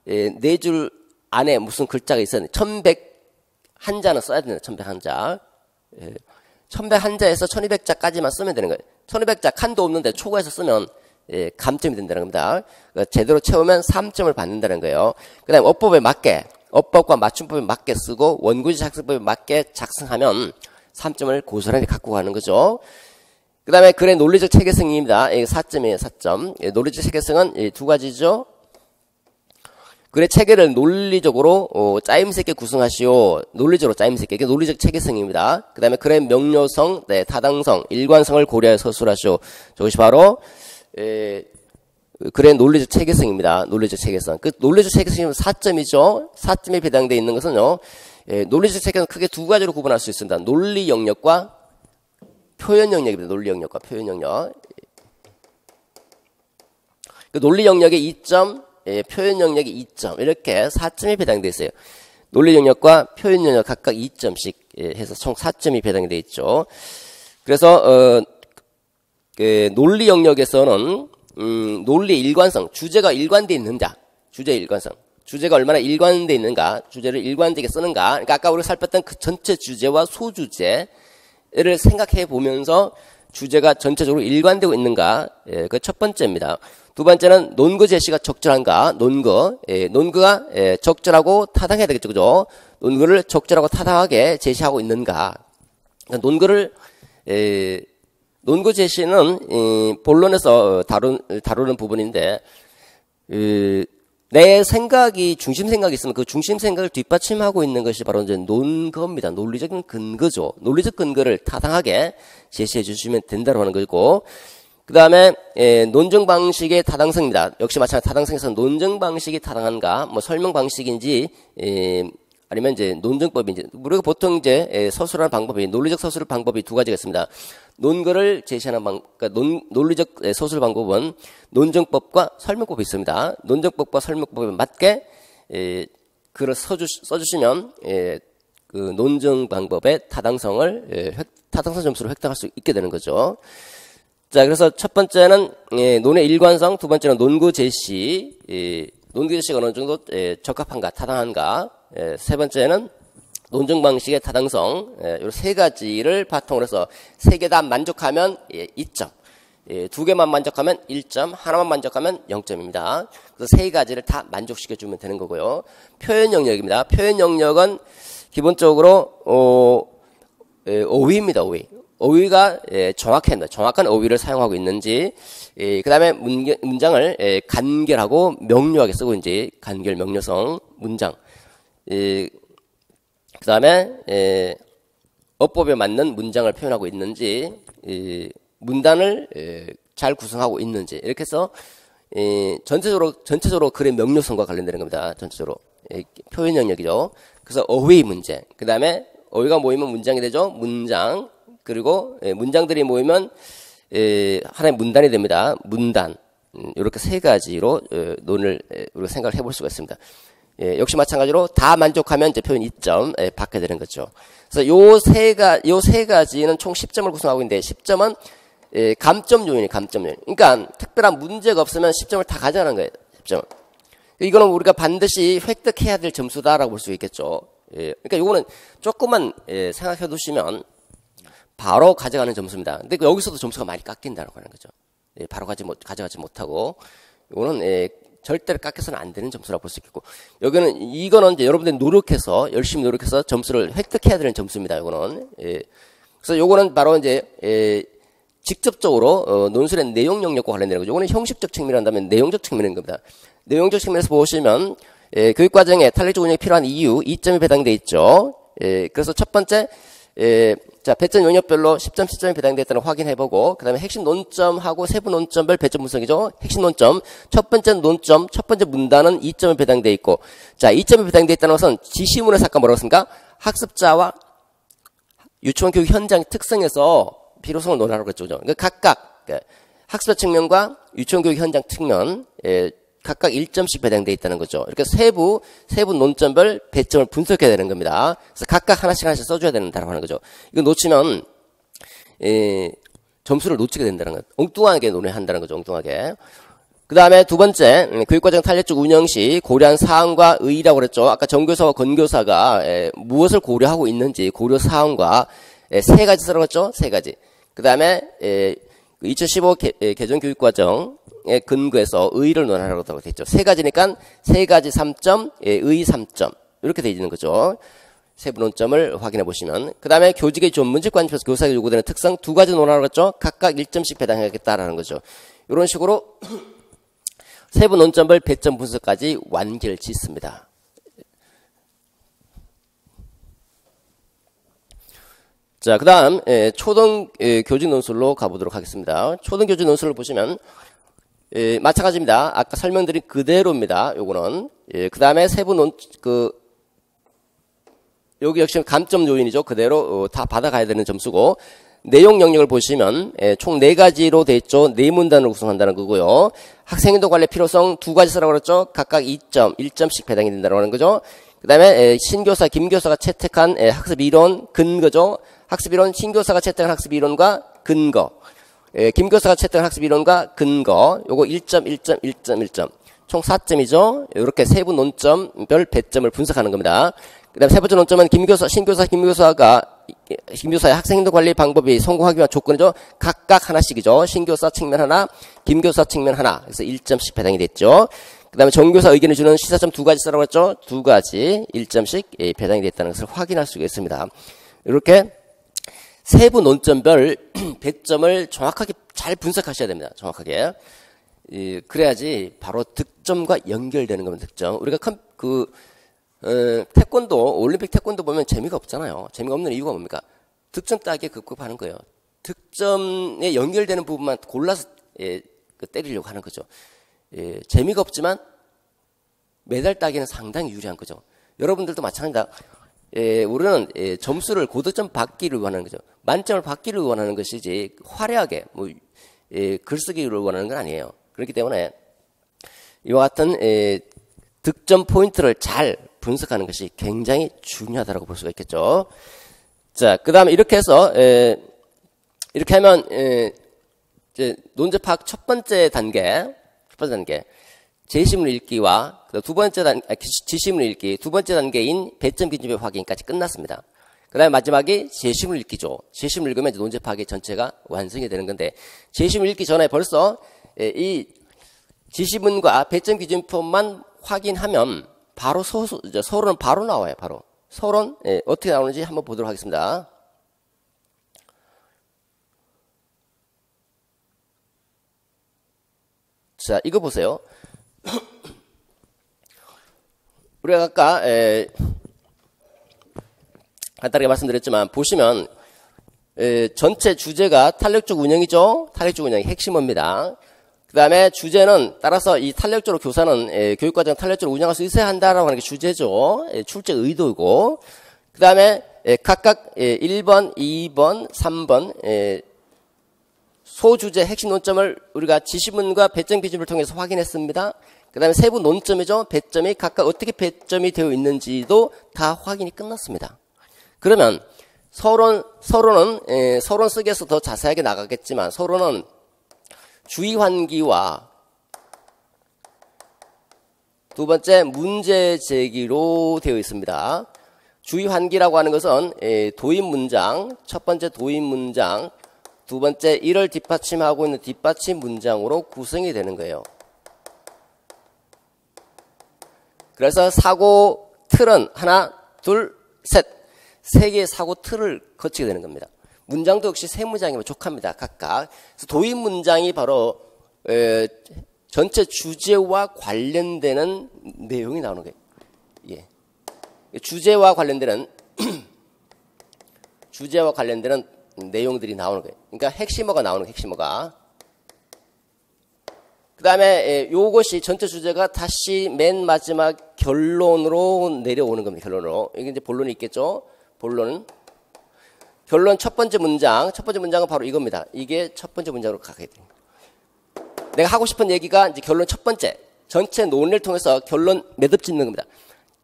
네 줄 안에 무슨 글자가 있어야 돼. 1101자는 써야 된다, 1101자. 1101자에서 1200자까지만 쓰면 되는 거예요. 1200자 칸도 없는데 초과해서 쓰면 감점이 된다는 겁니다. 그러니까 제대로 채우면 3점을 받는다는 거예요. 그 다음에 어법과 맞춤법에 맞게 쓰고 원고지 작성법에 맞게 작성하면 3점을 고스란히 갖고 가는 거죠. 그 다음에 글의 논리적 체계성입니다. 4점이에요, 4점. 논리적 체계성은 두 가지죠. 글의 체계를 논리적으로 짜임새 있게 구성하시오. 논리적으로 짜임새 있게. 이게 논리적 체계성입니다. 그 다음에 글의 명료성, 타당성, 일관성을 고려해 서술하시오. 저것이 바로 글의 논리적 체계성입니다. 논리적 체계성. 그 논리적 체계성이 4점이죠. 4점에 배당되어 있는 것은요. 논리적 체계성은 크게 두 가지로 구분할 수 있습니다. 논리 영역과 표현 영역입니다. 논리 영역과 표현 영역. 그 논리 영역의 2점, 표현 영역이 2점 이렇게 4점이 배당되어 있어요. 논리 영역과 표현 영역 각각 2점씩 해서 총 4점이 배당되어 있죠. 그래서 논리 영역에서는 논리의 일관성, 주제가 일관되어 있는가, 주제의 일관성, 주제가 얼마나 일관되어 있는가, 주제를 일관되게 쓰는가. 그러니까 아까 우리가 살폈던 그 전체 주제와 소주제를 생각해 보면서 주제가 전체적으로 일관되고 있는가, 그 첫 번째입니다. 두 번째는 논거 제시가 적절한가, 논거가 적절하고 타당해야 되겠죠, 그죠? 논거를 적절하고 타당하게 제시하고 있는가. 그러니까 논거 제시는 본론에서 다루는 부분인데 내 생각이 중심 생각이 있으면 그 중심 생각을 뒷받침하고 있는 것이 바로 이제 논거입니다. 논리적인 근거죠. 논리적 근거를 타당하게 제시해 주시면 된다고 하는 거고. 그 다음에 논증 방식의 타당성입니다. 역시 마찬가지 타당성에서 논증 방식이 타당한가, 뭐 설명 방식인지 아니면 이제 논증법인지. 우리가 보통 이제 서술하는 방법이 논리적 서술 방법이 두 가지가 있습니다. 논거를 제시하는 그러니까 논리적 서술 방법은 논증법과 설명법이 있습니다. 논증법과 설명법에 맞게 글을 써주시면 그 논증 방법의 타당성 점수를 획득할 수 있게 되는 거죠. 자, 그래서 첫 번째는 논의 일관성, 두 번째는 논거 제시, 논거 제시가 어느 정도 적합한가, 타당한가, 세 번째는 논증 방식의 타당성, 이 세 가지를 바탕으로 해서 세 개 다 만족하면 2점, 두 개만 만족하면 1점, 하나만 만족하면 0점입니다. 그래서 세 가지를 다 만족시켜주면 되는 거고요. 표현 영역입니다. 표현 영역은 기본적으로 어휘입니다. 어휘가 정확한 어휘를 사용하고 있는지, 그 다음에 문장을 간결하고 명료하게 쓰고 있는지, 간결, 명료성, 문장. 그 다음에 어법에 맞는 문장을 표현하고 있는지, 문단을 잘 구성하고 있는지, 이렇게 해서 전체적으로 글의 명료성과 관련되는 겁니다. 전체적으로 표현 영역이죠. 그래서 어휘 문제, 그 다음에 어휘가 모이면 문장이 되죠. 문장, 그리고 문장들이 모이면 하나의 문단이 됩니다. 문단. 이렇게 세 가지로 논을 우리가 생각을 해볼 수가 있습니다. 역시 마찬가지로 다 만족하면 이제 표현 2점 받게 되는 거죠. 그래서 요 세 가지는 총 10점을 구성하고 있는데 10점은 감점 요인이에요. 감점 요인. 그러니까 특별한 문제가 없으면 10점을 다 가져가는 거예요. 10점. 이거는 우리가 반드시 획득해야 될 점수다라고 볼 수 있겠죠. 그러니까 요거는 조금만 생각해 두시면 바로 가져가는 점수입니다. 근데 여기서도 점수가 많이 깎인다고 하는 거죠. 바로 가져가지 못하고, 이거는 절대로 깎여서는 안 되는 점수라고 볼 수 있겠고, 이거는 이제 여러분들이 열심히 노력해서 점수를 획득해야 되는 점수입니다. 이거는. 그래서 요거는 바로 이제 직접적으로 논술의 내용 영역과 관련되는 거죠. 이거는 형식적 측면이란다면 내용적 측면인 겁니다. 내용적 측면에서 보시면 교육과정에 탄력적 운영이 필요한 이유 2점이 배당되어 있죠. 그래서 첫 번째 자, 배점 영역별로 10점, 10점이 배당되어 있다는 거 확인해보고, 그 다음에 핵심 논점하고 세부 논점별 배점 분석이죠. 핵심 논점, 첫 번째 논점, 첫 번째 문단은 2점이 배당되어 있고, 자, 2점이 배당되어 있다는 것은 지시문에서 아까 뭐라고 했습니까? 학습자와 유치원 교육 현장의 특성에서 필요성을 논하라고 했죠. 그러니까 각각 학습자 측면과 유치원 교육 현장 측면, 각각 1점씩 배당되어 있다는 거죠. 이렇게 세부 논점별 배점을 분석해야 되는 겁니다. 그래서 각각 하나씩 써줘야 된다고 하는 거죠. 이거 놓치면 점수를 놓치게 된다는 거예요. 엉뚱하게 논의한다는 거죠. 엉뚱하게. 그 다음에 두 번째, 교육과정 탄력적 운영 시 고려한 사항과 의의라고 그랬죠. 아까 정교사와 건교사가 무엇을 고려하고 있는지 고려 사항과 세 가지 써놨죠. 세 가지. 그 다음에 2015 개정 교육과정에 근거해서 의의를 논하라고 되어 있죠. 세 가지니까 세 가지 3점, 의의 3점 이렇게 되어 있는 거죠. 세부 논점을 확인해 보시면. 그 다음에 교직의 좀 문제 관점에서 교사에게 요구되는 특성 두 가지 논하라고 했죠. 각각 1점씩 배당하겠다라는 거죠. 이런 식으로 세부 논점별 배점 분석까지 완결 짓습니다. 자, 그 다음 초등 교직 논술로 가보도록 하겠습니다. 초등 교직 논술을 보시면 마찬가지입니다. 아까 설명드린 그대로입니다. 요거는 그 다음에 세부 여기 역시 감점 요인이죠. 그대로 다 받아가야 되는 점수고 내용 영역을 보시면 총 4가지로 돼 있죠. 4문단을 구성한다는 거고요. 학생인도 관리 필요성 두 가지 쓰라고 그랬죠. 각각 2점, 1점씩 배당이 된다고 하는 거죠. 그 다음에 신교사, 김교사가 채택한 학습이론 근거죠. 학습이론, 신교사가 채택한 학습이론과 근거. 김교사가 채택한 학습이론과 근거. 요거 1점, 1점, 1점, 1점. 총 4점이죠. 이렇게 세부 논점별 배점을 분석하는 겁니다. 그 다음에 세 번째 논점은 김교사의 학생인도 관리 방법이 성공하기 위한 조건이죠. 각각 하나씩이죠. 신교사 측면 하나, 김교사 측면 하나. 그래서 1점씩 배당이 됐죠. 그 다음에 정교사 의견을 주는 시사점 두 가지 쓰라고 했죠. 두 가지 1점씩 배당이 됐다는 것을 확인할 수가 있습니다. 이렇게 세부 논점별 배점을 정확하게 잘 분석하셔야 됩니다. 정확하게. 그래야지 바로 득점과 연결되는 겁니다. 득점. 우리가 태권도, 올림픽 태권도 보면 재미가 없잖아요. 재미가 없는 이유가 뭡니까? 득점 따기에 급급하는 거예요. 득점에 연결되는 부분만 골라서 때리려고 하는 거죠. 재미가 없지만 메달 따기는 상당히 유리한 거죠. 여러분들도 마찬가지다. 우리는 점수를 고득점 받기를 원하는 거죠. 만점을 받기를 원하는 것이지 화려하게 글쓰기를 원하는 건 아니에요. 그렇기 때문에 이와 같은 득점 포인트를 잘 분석하는 것이 굉장히 중요하다고 볼 수가 있겠죠. 자, 그 다음에 이렇게 해서 이렇게 하면 이제 논제 파악 첫 번째 단계 제시문 읽기와 두 번째 지시문 읽기 두 번째 단계인 배점 기준의 확인까지 끝났습니다. 그 다음에 마지막이 제시문 읽기죠. 제시문 읽으면 이제 논제 파악의 전체가 완성이 되는 건데 제시문 읽기 전에 벌써 이 지시문과 배점 기준표만 확인하면 바로 서론은 바로 나와요. 바로 서론 어떻게 나오는지 한번 보도록 하겠습니다. 자, 이거 보세요. 우리가 아까 간단하게 말씀드렸지만 보시면 전체 주제가 탄력적 운영이죠. 탄력적 운영이 핵심어입니다. 그 다음에 주제는 따라서 이 탄력적으로 교사는 교육과정 탄력적으로 운영할 수 있어야 한다라고 하는 게 주제죠. 출제 의도이고 그 다음에 각각 1번, 2번, 3번 소주제 핵심 논점을 우리가 지시문과 배점 기준을 통해서 확인했습니다. 그 다음에 세부 논점이죠. 배점이 각각 어떻게 배점이 되어 있는지도 다 확인이 끝났습니다. 그러면 서론 쓰기에서 더 자세하게 나가겠지만 서론은 주의 환기와 두 번째 문제 제기로 되어 있습니다. 주의 환기라고 하는 것은 도입 문장, 첫 번째 도입 문장, 두 번째 이를 뒷받침하고 있는 뒷받침 문장으로 구성이 되는 거예요. 그래서 사고 틀은 하나, 둘, 셋, 세 개의 사고 틀을 거치게 되는 겁니다. 문장도 역시 세 문장이면 족합니다. 각각. 그래서 도입 문장이 바로 전체 주제와 관련되는 내용이 나오는 거예요. 예. 주제와 관련되는 내용들이 나오는 거예요. 그러니까 핵심어가 나오는 거예요. 핵심어가. 그 다음에 요것이 전체 주제가 다시 맨 마지막 결론으로 내려오는 겁니다. 결론으로. 이게 이제 본론이 있겠죠. 결론 첫 번째 문장은 바로 이겁니다. 이게 첫 번째 문장으로 가게 됩니다. 내가 하고 싶은 얘기가 이제 결론 첫 번째 전체 논의를 통해서 결론 매듭 짓는 겁니다.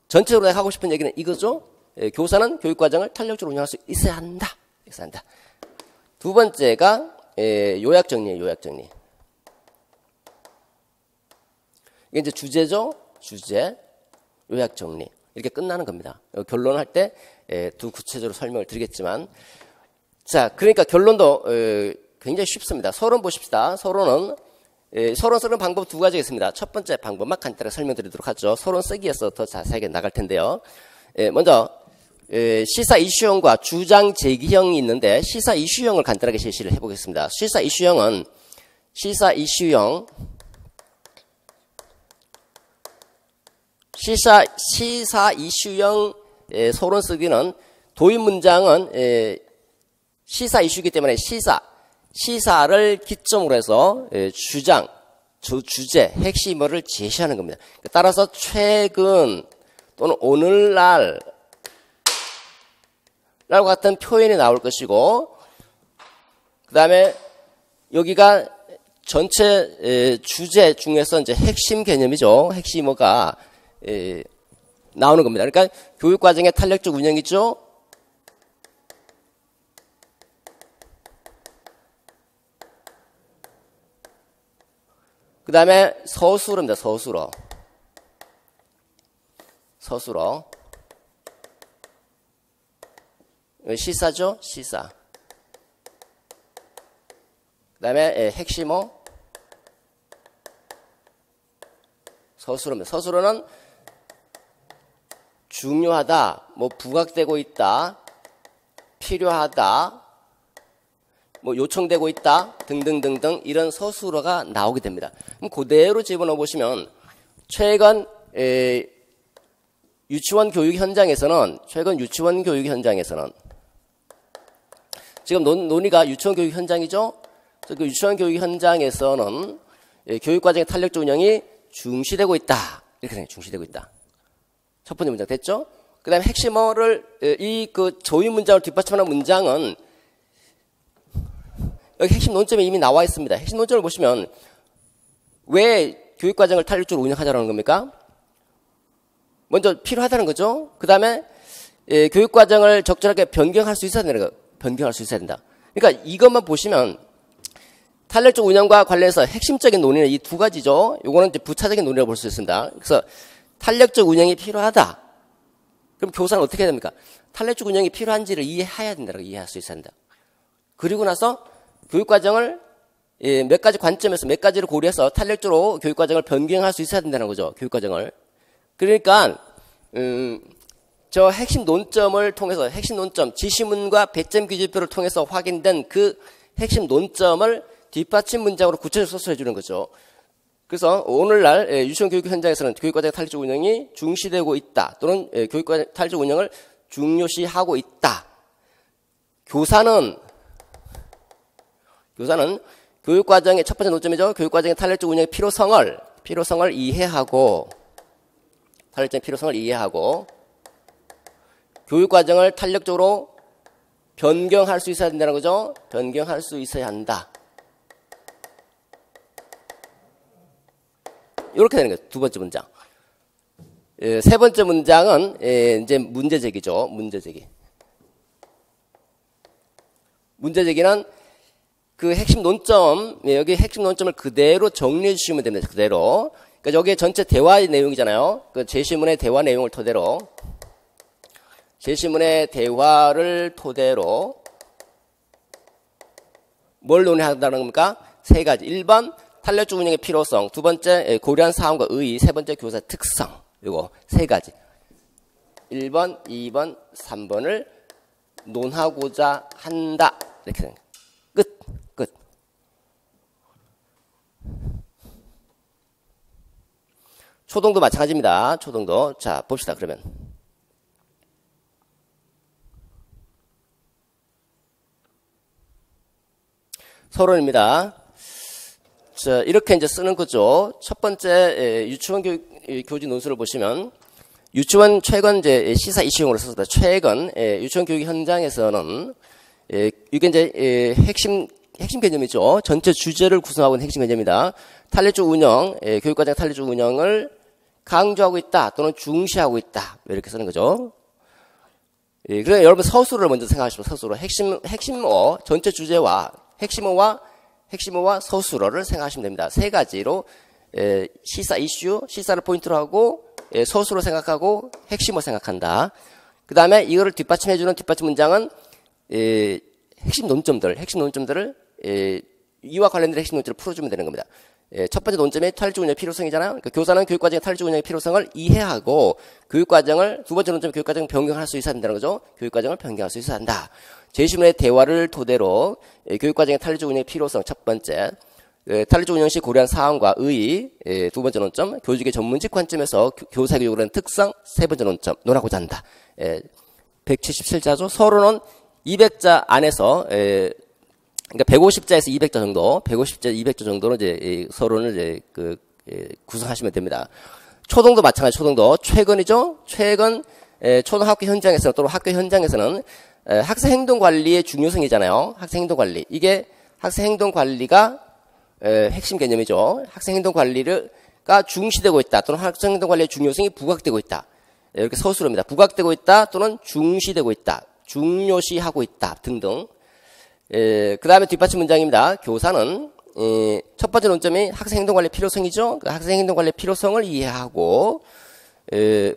전체적으로 내가 하고 싶은 얘기는 이거죠. 교사는 교육과정을 탄력적으로 운영할 수 있어야 한다. 있어야 한다. 두 번째가 요약정리예요. 요약정리. 이게 이제 주제죠. 주제, 요약정리. 이렇게 끝나는 겁니다. 결론할 때 두 구체적으로 설명을 드리겠지만, 자, 그러니까 결론도 굉장히 쉽습니다. 서론 보십시다. 서론 쓰는 방법 두 가지가 있습니다. 첫 번째 방법만 간단하게 설명드리도록 하죠. 서론 쓰기에서 더 자세하게 나갈 텐데요. 먼저 시사 이슈형과 주장 제기형이 있는데 시사 이슈형을 간단하게 제시를 해보겠습니다. 시사 이슈형 서론 쓰기는 도입 문장은 시사 이슈이기 때문에 시사를 기점으로 해서 주장, 주제, 핵심어를 제시하는 겁니다. 따라서 최근 또는 오늘날 라고 같은 표현이 나올 것이고, 그 다음에 여기가 전체 주제 중에서 이제 핵심 개념이죠. 핵심어가 나오는 겁니다. 그러니까 교육과정의 탄력적 운영이죠. 그 다음에 서술어입니다. 서술어. 시사죠. 시사. 그 다음에 핵심어. 서술어입니다. 서술어는 중요하다, 부각되고 있다, 필요하다, 요청되고 있다 등등등등 이런 서술어가 나오게 됩니다. 그럼 그대로 집어넣어 보시면 최근 유치원 교육 현장에서는 지금 논의가 유치원 교육 현장이죠. 그 유치원 교육 현장에서는 교육과정의 탄력적 운영이 중시되고 있다. 이렇게 생각해요. 중시되고 있다. 첫 번째 문장 됐죠? 그 다음에 핵심어를 조의 문장을 뒷받침하는 문장은 여기 핵심 논점에 이미 나와 있습니다. 핵심 논점을 보시면 왜 교육과정을 탄력적으로 운영하자라는 겁니까? 먼저 필요하다는 거죠. 그 다음에 교육과정을 적절하게 변경할 수 있어야 되는 거. 변경할 수 있어야 된다. 그러니까 이것만 보시면 탄력적 운영과 관련해서 핵심적인 논의는 이 두 가지죠. 요거는 이제 부차적인 논의라고 볼 수 있습니다. 그래서 탄력적 운영이 필요하다. 그럼 교사는 어떻게 해야 됩니까? 탄력적 운영이 필요한지를 이해해야 된다고 이해할 수 있어야 된다. 그리고 나서 교육과정을 몇 가지 관점에서 몇 가지를 고려해서 탄력적으로 교육과정을 변경할 수 있어야 된다는 거죠. 교육과정을. 그러니까 저 핵심 논점을 통해서 핵심 논점 지시문과 배점 규칙표를 통해서 확인된 그 핵심 논점을 뒷받침 문장으로 구체적으로 서술해 주는 거죠. 그래서 오늘날 유치원 교육 현장에서는 교육과정 탄력적 운영이 중시되고 있다. 또는 교육과정 탄력적 운영을 중요시하고 있다. 교사는 교육과정의 첫 번째 논점이죠. 교육과정의 탄력적 운영의 필요성을 이해하고 탄력적인 필요성을 이해하고 교육과정을 탄력적으로 변경할 수 있어야 된다는 거죠. 변경할 수 있어야 한다. 이렇게 되는 거예요. 두 번째 문장. 세 번째 문장은 이제 문제제기죠. 문제제기는 그 핵심 논점, 여기 핵심 논점을 그대로 정리해 주시면 됩니다. 그대로. 그러니까 여기에 전체 대화의 내용이잖아요. 그 제시문의 대화 내용을 토대로. 제시문의 대화를 토대로 뭘 논의한다는 겁니까? 세 가지. 1번 탄력적 운영의 필요성, 두 번째 고려한 사항과 의의, 세 번째 교사의 특성. 이거 세 가지. 1번, 2번, 3번을 논하고자 한다. 이렇게 됩니다. 끝. 초동도 마찬가지입니다. 초동도. 자, 봅시다. 그러면. 서론입니다. 자, 이렇게 이제 쓰는 거죠. 첫 번째, 유치원 교직 논술을 보시면, 유치원 최근 이제 시사 이슈용으로 썼습니다. 최근, 유치원 교육 현장에서는, 이게 이제 핵심 핵심 개념이죠. 전체 주제를 구성하고 있는 핵심 개념이다. 탄력적 운영, 교육과정 탄력적 운영을 강조하고 있다 또는 중시하고 있다 이렇게 쓰는 거죠. 그래서 여러분 서술을 먼저 생각하시면 서술어 핵심어 전체 주제와 핵심어와 서술어를 생각하시면 됩니다. 세 가지로 시사 이슈 시사를 포인트로 하고 서술어 생각하고 핵심어 생각한다. 그 다음에 이거를 뒷받침해주는 뒷받침 문장은 핵심 논점들을 이와 관련된 핵심 논점을 풀어주면 되는 겁니다. 첫 번째 논점이 탄력적 운영의 필요성이잖아요. 그러니까 교사는 교육과정의 탄력적 운영의 필요성을 이해하고 교육과정을 두 번째 논점은 교육과정을 변경할 수 있어야 한다는 거죠. 교육과정을 변경할 수 있어야 한다. 제시문의 대화를 토대로 교육과정의 탄력적 운영의 필요성 첫 번째, 탄력적 운영 시 고려한 사항과 의의 두 번째 논점, 교직의 전문직 관점에서 교사 교육을 하는 특성 세 번째 논점 논하고자 한다. 177자죠. 서론은 200자 안에서 그러니까 150자에서 200자 정도, 150자, 200자 정도로 이제 서론을 이제 구성하시면 됩니다. 초등도 마찬가지, 초등도 최근이죠. 최근 초등학교 현장에서는 또는 학교 현장에서는 학생 행동 관리의 중요성이잖아요. 학생 행동 관리 이게 학생 행동 관리가 핵심 개념이죠. 학생 행동 관리가 중시되고 있다 또는 학생 행동 관리의 중요성이 부각되고 있다. 이렇게 서술어입니다. 부각되고 있다 또는 중시되고 있다, 중요시하고 있다 등등. 그 다음에 뒷받침 문장입니다. 교사는 첫 번째 논점이 학생 행동관리 필요성이죠. 그 학생 행동관리 필요성을 이해하고 그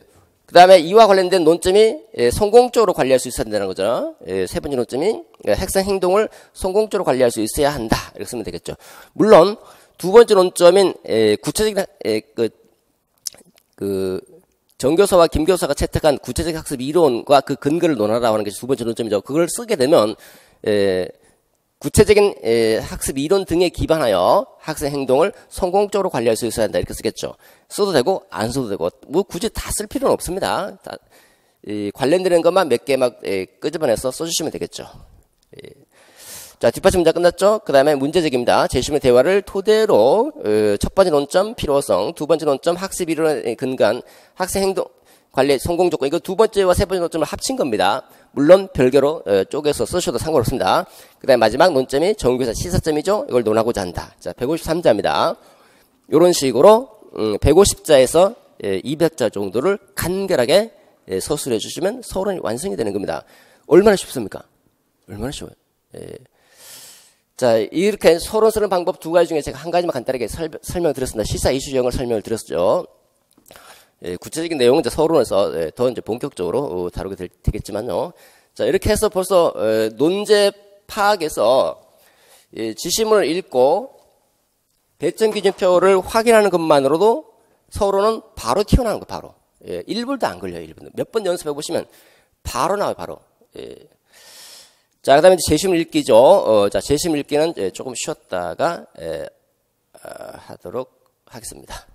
다음에 이와 관련된 논점이 성공적으로 관리할 수 있어야 된다는 거죠. 세 번째 논점이 학생 행동을 성공적으로 관리할 수 있어야 한다. 이렇게 쓰면 되겠죠. 물론 두 번째 논점인 구체적인 정교사와 김교사가 채택한 구체적 학습 이론과 그 근거를 논하라고 하는 것이 두 번째 논점이죠. 그걸 쓰게 되면 구체적인 학습 이론 등에 기반하여 학생 행동을 성공적으로 관리할 수 있어야 한다 이렇게 쓰겠죠. 써도 되고 안 써도 되고 뭐 굳이 다 쓸 필요는 없습니다. 다 관련되는 것만 몇 개 막 끄집어내서 써주시면 되겠죠. 자, 뒷받침 문장 끝났죠? 그 다음에 문제제기입니다. 제시문의 대화를 토대로 첫 번째 논점 필요성, 두 번째 논점 학습 이론에 근거한 학생 행동 관리 성공 조건, 이거 두 번째와 세 번째 논점을 합친 겁니다. 물론 별개로 쪼개서 쓰셔도 상관없습니다. 그 다음에 마지막 논점이 정교사 시사점이죠. 이걸 논하고자 한다. 자, 153자입니다. 이런 식으로 150자에서 200자 정도를 간결하게 서술해 주시면 서론이 완성이 되는 겁니다. 얼마나 쉽습니까? 얼마나 쉬워요. 자, 이렇게 서론 쓰는 방법 두 가지 중에 제가 한 가지만 간단하게 설명을 드렸습니다. 시사 이슈 유형을 설명을 드렸죠. 구체적인 내용은 이제 서론에서 더 이제 본격적으로 다루게 되겠지만요. 자, 이렇게 해서 벌써 논제 파악에서 지시문을 읽고 배점 기준표를 확인하는 것만으로도 서론은 바로 튀어나오는 거 바로. 1분도 안 걸려요. 1분. 몇 번 연습해 보시면 바로 나와요. 바로. 자, 그다음에 이제 제시문 읽기죠. 자, 제시문 읽기는 조금 쉬었다가 하도록 하겠습니다.